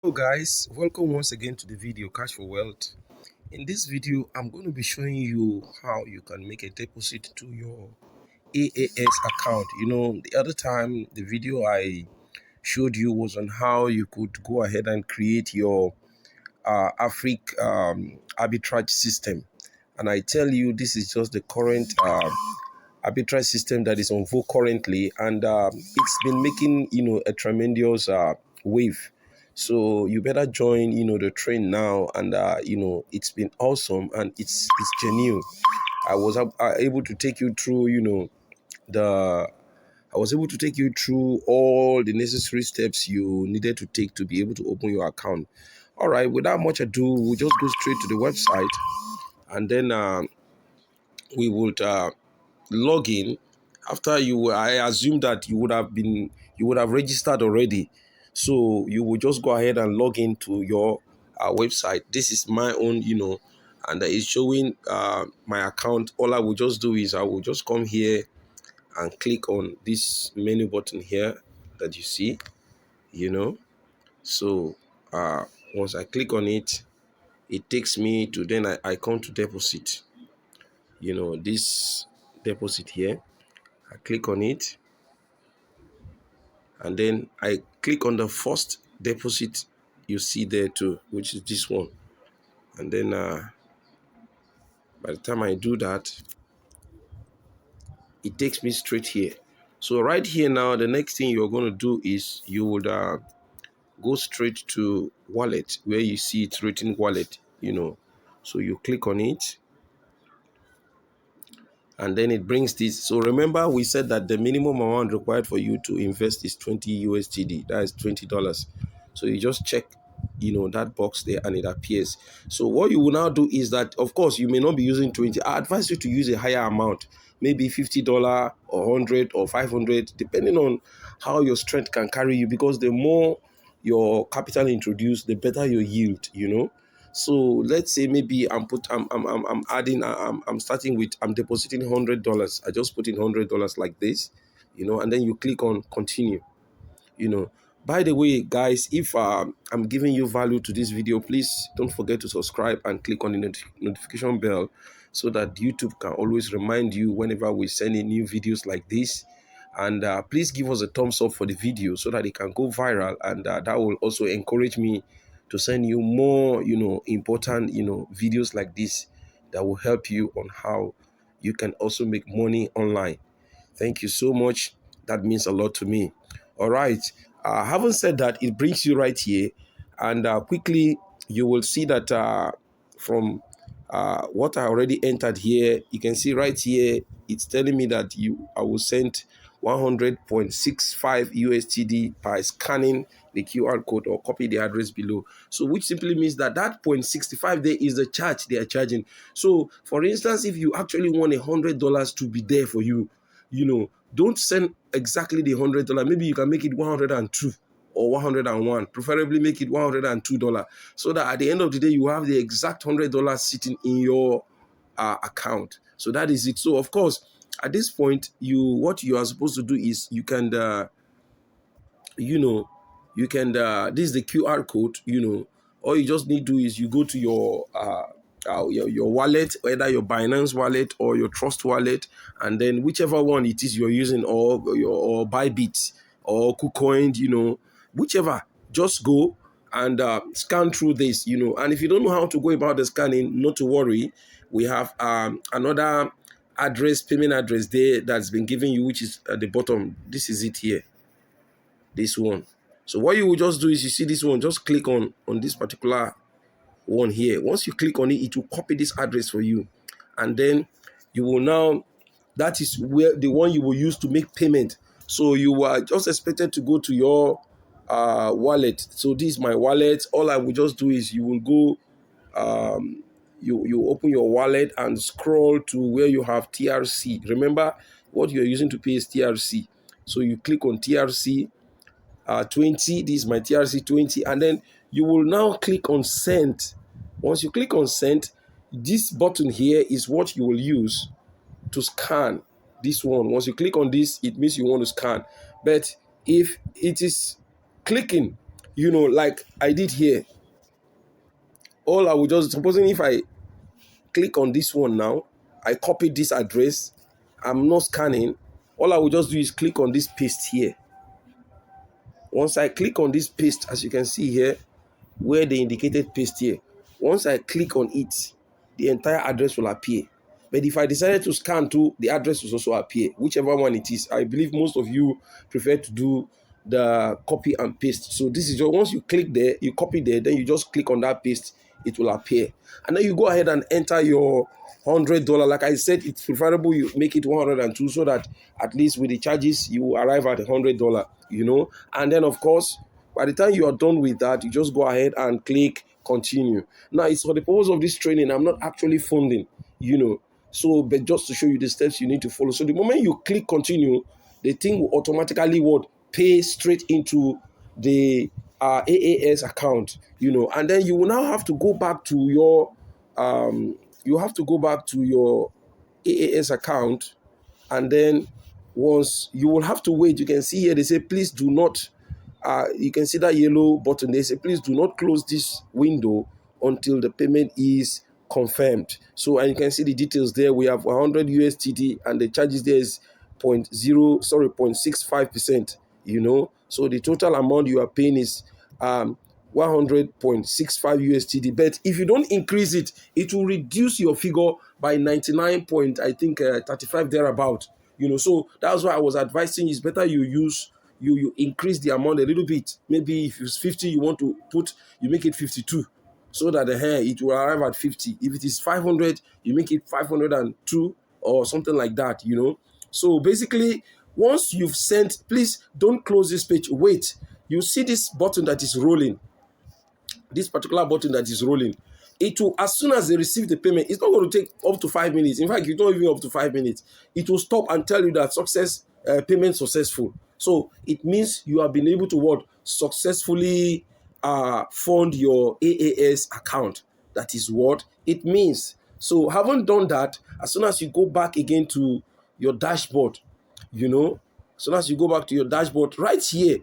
Hello guys, welcome once again to the video Cash for Wealth. In this video, I'm going to be showing you how you can make a deposit to your AAS account. The other time, the video I showed you was on how you could go ahead and create your Afrique arbitrage system. And I tell you, this is just the current arbitrage system that is on vogue currently, and it's been making a tremendous wave. So you better join the train now, and it's been awesome and it's genuine. I was able to take you through the I was able to take you through all the necessary steps you needed to take to be able to open your account. All right, without much ado, we'll just go straight to the website, and then we would log in. After I assume that you would have registered already, so you will just go ahead and log into your website. This is my own, and it's showing my account. All I will just do is I will just come here and click on this menu button here that you see, so once I click on it, it takes me to, then I come to deposit, this deposit here. I click on it, and then I click on the first deposit you see there too, which is this one. And then by the time I do that, it takes me straight here. So right here now, the next thing you're going to do is you would go straight to wallet, where you see it's written wallet, so you click on it, and then it brings this. So remember, we said that the minimum amount required for you to invest is 20 USDT. That is $20. So you just check, that box there, and it appears. So what you will now do is that, of course, you may not be using 20. I advise you to use a higher amount, maybe $50 or 100 or 500, depending on how your strength can carry you, because the more your capital introduced, the better your yield. So let's say maybe I'm adding, I'm starting with, I'm depositing $100. I just put in $100 like this, and then you click on continue. By the way, guys, if I'm giving you value to this video, please don't forget to subscribe and click on the notification bell, so that YouTube can always remind you whenever we send in new videos like this. And please give us a thumbs up for the video so that it can go viral, and that will also encourage me to send you more important videos like this that will help you on how you can also make money online. Thank you so much. That means a lot to me. All right. Having said that, it brings you right here, and quickly you will see that from what I already entered here, you can see right here, it's telling me that I will send 100.65 USDT by scanning the QR code or copy the address below. So which simply means that 0.65 there is the charge they are charging. So for instance, if you actually want $100 to be there for you, don't send exactly the $100. Maybe you can make it 102 or 101. Preferably make it $102, so that at the end of the day you have the exact $100 sitting in your account. So that is it. So of course, at this point, what you are supposed to do is you can this is the QR code. All you just need to do is you go to your wallet, whether your Binance wallet or your Trust wallet, and then whichever one it is you're using, or Bybit or KuCoin, whichever, just go and scan through this. And if you don't know how to go about the scanning, not to worry, we have another payment address there that's been given you, which is at the bottom. This is it here, this one. So what you will just do is, you see this one, just click on this particular one here. Once you click on it, it will copy this address for you, and then you will now, that is where the one you will use to make payment. So you are just expected to go to your wallet. So this is my wallet. All I will just do is, you will go, you open your wallet and scroll to where you have TRC. Remember, what you're using to pay is TRC. So you click on TRC 20. This is my TRC 20, and then you will now click on send. Once you click on send, this button here is what you will use to scan this one. Once you click on this, it means you want to scan. But if it is clicking, you know, like I did here, all I would just, supposing if I click on this one now, I copy this address, I'm not scanning, all I will just do is click on this paste here. Once I click on this paste, as you can see here, where they indicated paste here, once I click on it, the entire address will appear. But if I decided to scan too, the address will also appear, whichever one it is. I believe most of you prefer to do the copy and paste. So this is just, once you click there, you copy there, then you just click on that paste, it will appear. And then you go ahead and enter your $100. Like I said, it's preferable you make it 102 so that at least with the charges, you will arrive at $100, you know. And then, of course, by the time you are done with that, you just go ahead and click continue. Now, it's for the purpose of this training. I'm not actually funding, you know. So, but just to show you the steps you need to follow. So the moment you click continue, the thing will automatically what pay straight into the AAS account, you know, and then you will now have to go back to your AAS account, and then once you will have to wait. You can see here they say please do not you can see that yellow button. They say please do not close this window until the payment is confirmed. So, and you can see the details there. We have 100 USDT and the charges there is 0.65%, you know. So the total amount you are paying is 100.65 USDT. But if you don't increase it, it will reduce your figure by 99 point, I think 35 thereabout, you know. So that's why I was advising it's better you increase the amount a little bit. Maybe if it's 50, you want to put, you make it 52, so that it will arrive at 50. If it is 500, you make it 502 or something like that, you know. So basically, once you've sent, please don't close this page. Wait, you see this button that is rolling, this particular button that is rolling. It will, as soon as they receive the payment, it's not going to take up to 5 minutes. In fact, it's not even up to 5 minutes. It will stop and tell you that payment successful. So it means you have been able to what successfully fund your AAS account. That is what it means. So having done that, as soon as you go back again to your dashboard, you know, as soon as you go back to your dashboard, right here,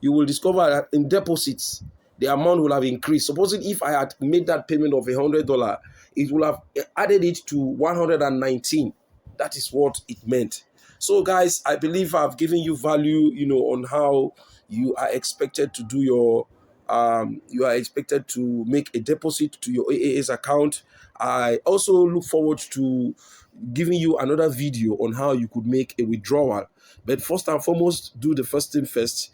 you will discover that in deposits, the amount will have increased. Supposing if I had made that payment of $100, it will have added it to 119. That is what it meant. So guys, I believe I've given you value, you know, on how you are expected to do your you are expected to make a deposit to your AAS account. I also look forward to giving you another video on how you could make a withdrawal. But first and foremost, do the first thing first.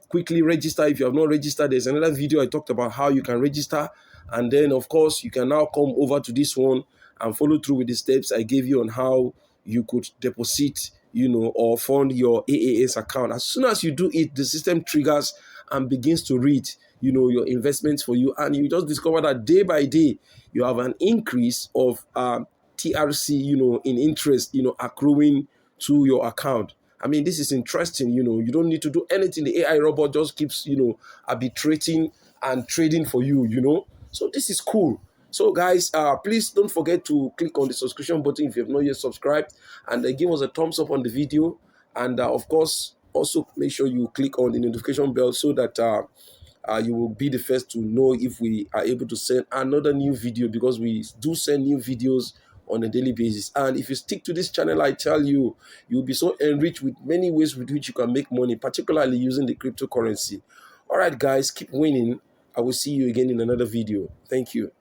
Quickly register. If you have not registered, there's another video I talked about how you can register, and then of course you can now come over to this one and follow through with the steps I gave you on how you could deposit, you know, or fund your AAS account. As soon as you do it, the system triggers and begins to read, you know, your investments for you, and you just discover that day by day you have an increase of TRC, you know, in interest, you know, accruing to your account. I mean, this is interesting, you know, you don't need to do anything. The AI robot just keeps, you know, arbitrating and trading for you, you know. So this is cool. So guys, please don't forget to click on the subscription button if you have not yet subscribed, and give us a thumbs up on the video. And of course, also make sure you click on the notification bell so that you will be the first to know if we are able to send another new video, because we do send new videos on a daily basis. And if you stick to this channel, I tell you, you'll be so enriched with many ways with which you can make money, particularly using the cryptocurrency. All right, guys, keep winning. I will see you again in another video. Thank you.